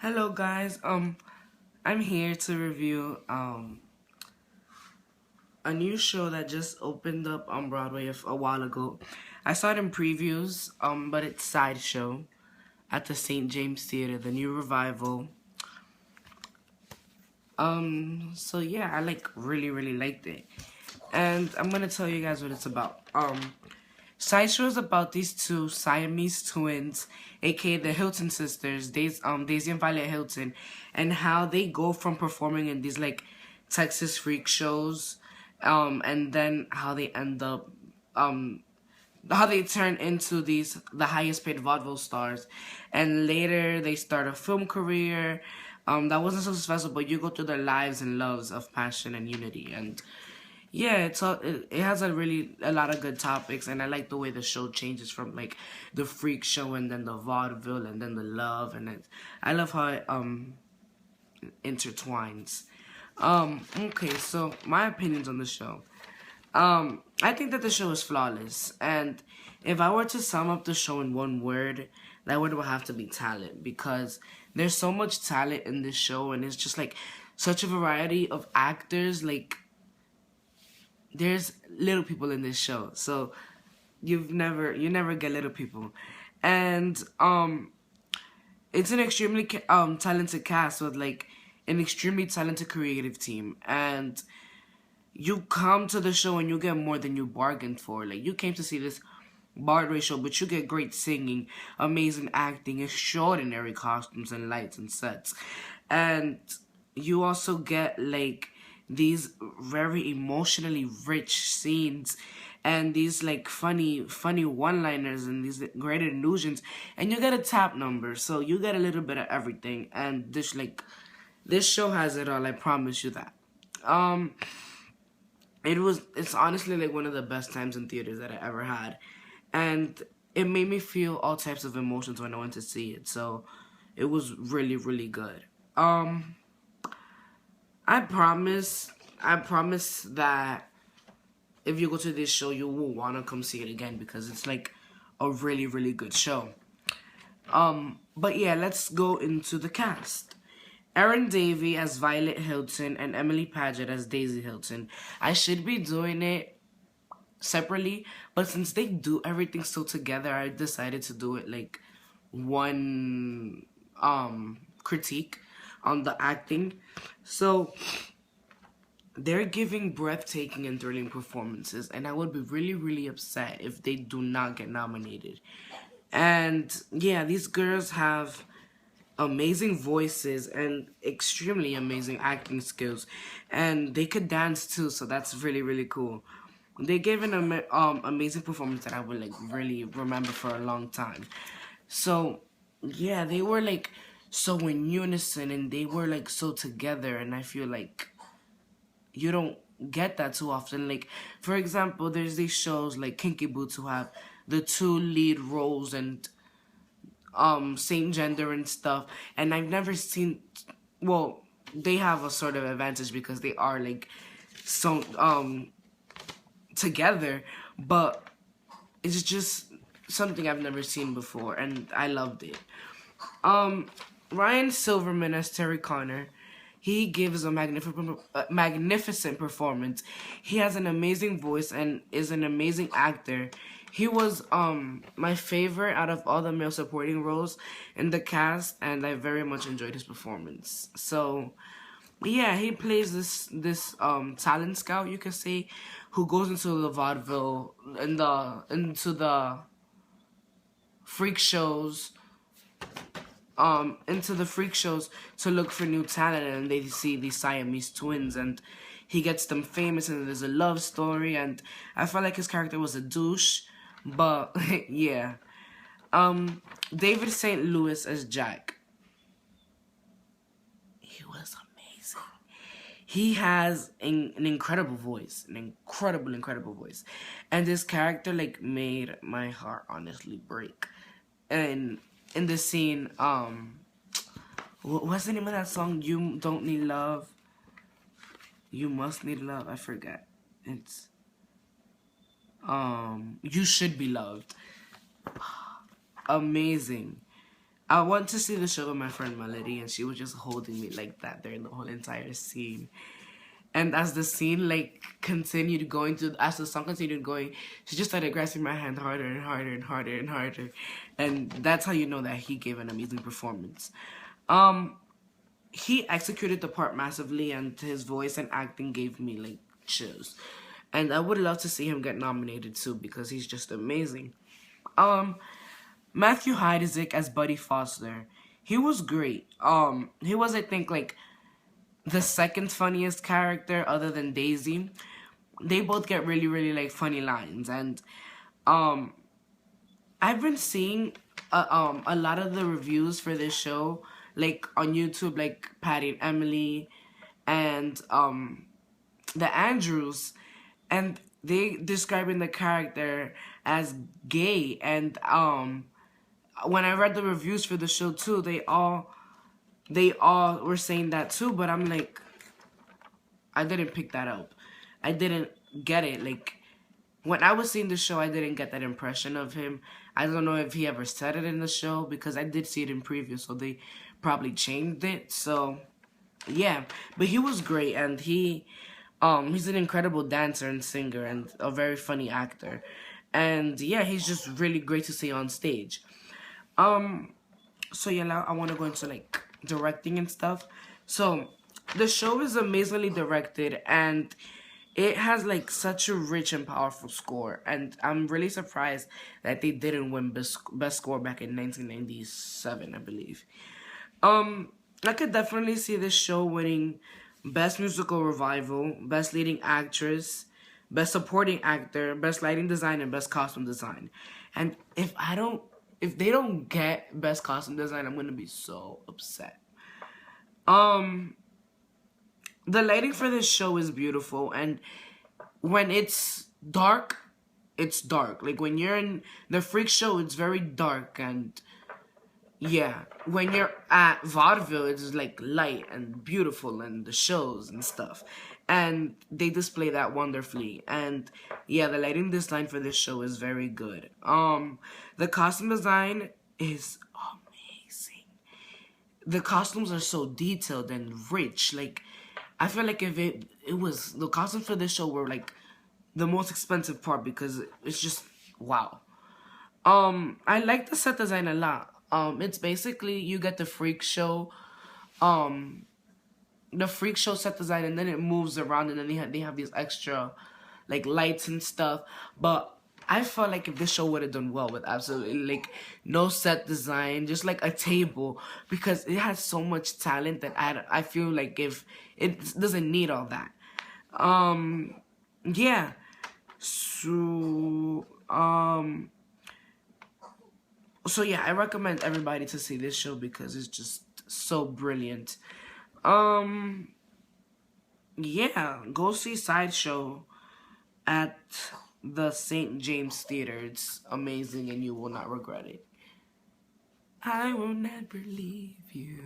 Hello guys, I'm here to review a new show that just opened up on Broadway a while ago. I saw it in previews, but it's Sideshow at the St. James Theater, the new revival. So yeah, I really liked it. And I'm gonna tell you guys what it's about. Sideshow is about these two Siamese twins, aka the Hilton sisters, Daisy and Violet Hilton, and how they go from performing in these like Texas freak shows, and then how they end up, how they turn into the highest paid vaudeville stars, and later they start a film career. That wasn't so successful, but you go through their lives and loves of passion and unity, and yeah, it has a lot of good topics, and I like the way the show changes from like the freak show and then the vaudeville and then the love, and I love how it intertwines. Okay, so my opinions on the show. I think that the show is flawless, and if I were to sum up the show in one word, that word would have to be talent, because there's so much talent in this show, and it's just like such a variety of actors. Like, there's little people in this show, so you never get little people, and it's an extremely talented cast with like an extremely talented creative team, and you come to the show and you get more than you bargained for. Like, you came to see this Broadway show, but you get great singing, amazing acting, extraordinary costumes and lights and sets, and you also get like these very emotionally rich scenes and these like funny one-liners and these great illusions, and you get a tap number, so you get a little bit of everything, and this show has it all, I promise you that. It's honestly like one of the best times in theaters that I ever had, and it made me feel all types of emotions when I went to see it, so it was really good. I promise that if you go to this show, you will want to come see it again, because it's like a really good show. But yeah, let's go into the cast. Erin Davy as Violet Hilton and Emily Paget as Daisy Hilton. I should be doing it separately, but since they do everything so together, I decided to do it like one critique on the acting. So they're giving breathtaking and thrilling performances, and I would be really upset if they do not get nominated. And yeah, these girls have amazing voices and extremely amazing acting skills, and they could dance too, so that's really cool. They gave an amazing performance that I would like really remember for a long time. So yeah, they were like so in unison, and they were like so together, and I feel like you don't get that too often. Like, for example, there's these shows like Kinky Boots who have the two lead roles and same gender and stuff, and I've never seen, well, they have a sort of advantage because they are like so together, but it's just something I've never seen before, and I loved it. Ryan Silverman as Terry Connor, he gives a magnificent performance. He has an amazing voice and is an amazing actor. He was my favorite out of all the male supporting roles in the cast, and I very much enjoyed his performance. So yeah, he plays this talent scout, you could say, who goes into the vaudeville into the freak shows to look for new talent, and they see these Siamese twins, and he gets them famous, and there's a love story, and I felt like his character was a douche, but yeah. David St. Louis as Jack. He was amazing. He has an incredible voice, an incredible voice, and this character like made my heart honestly break. And in the scene, what's the name of that song? You don't need love, you must need love. I forget. It's you should be loved. Amazing. I went to see the show with my friend Melody, and she was just holding me like that during the whole entire scene. And as the scene like continued going to, as the song continued going, she just started grasping my hand harder and harder and harder and harder, and that's how you know that he gave an amazing performance. He executed the part massively, and his voice and acting gave me like chills. And I would love to see him get nominated too because he's just amazing. Matthew Heidezik as Buddy Foster, he was great. He was, I think, like the second funniest character other than Daisy. They both get really, really like funny lines, and I've been seeing a lot of the reviews for this show, like on YouTube, like Patty and Emily, and the Andrews, and they describing the character as gay, and when I read the reviews for the show too, they all were saying that too, but I'm like, I didn't pick that up. I didn't get it. Like, when I was seeing the show, I didn't get that impression of him. I don't know if he ever said it in the show, because I did see it in preview, so they probably changed it. So, yeah. But he was great, and he's an incredible dancer and singer, and a very funny actor. And, yeah, he's just really great to see on stage. So, yeah, now I want to go into, like, directing and stuff. So, the show is amazingly directed, and it has like such a rich and powerful score, and I'm really surprised that they didn't win best score back in 1997, I believe. I could definitely see this show winning best musical revival, best leading actress, best supporting actor, best lighting design, and best costume design. And if they don't get best costume design, I'm gonna be so upset. The lighting for this show is beautiful, and when it's dark, it's dark. Like, when you're in the freak show, it's very dark, and yeah. When you're at vaudeville, it's like light and beautiful, and the shows and stuff. And they display that wonderfully. And yeah, the lighting design for this show is very good. The costume design is amazing. The costumes are so detailed and rich. Like, I feel like if it was, the costumes for this show were like the most expensive part, because it's just wow. I like the set design a lot. It's basically, you get the freak show set design, and then it moves around, and then they have these extra like lights and stuff. But I felt like if this show would have done well with absolutely like no set design, just like a table, because it has so much talent that I feel like if it doesn't need all that. Yeah. So yeah, I recommend everybody to see this show because it's just so brilliant. Yeah, go see Sideshow at the St. James Theater. It's amazing, and you will not regret it. I will never leave you.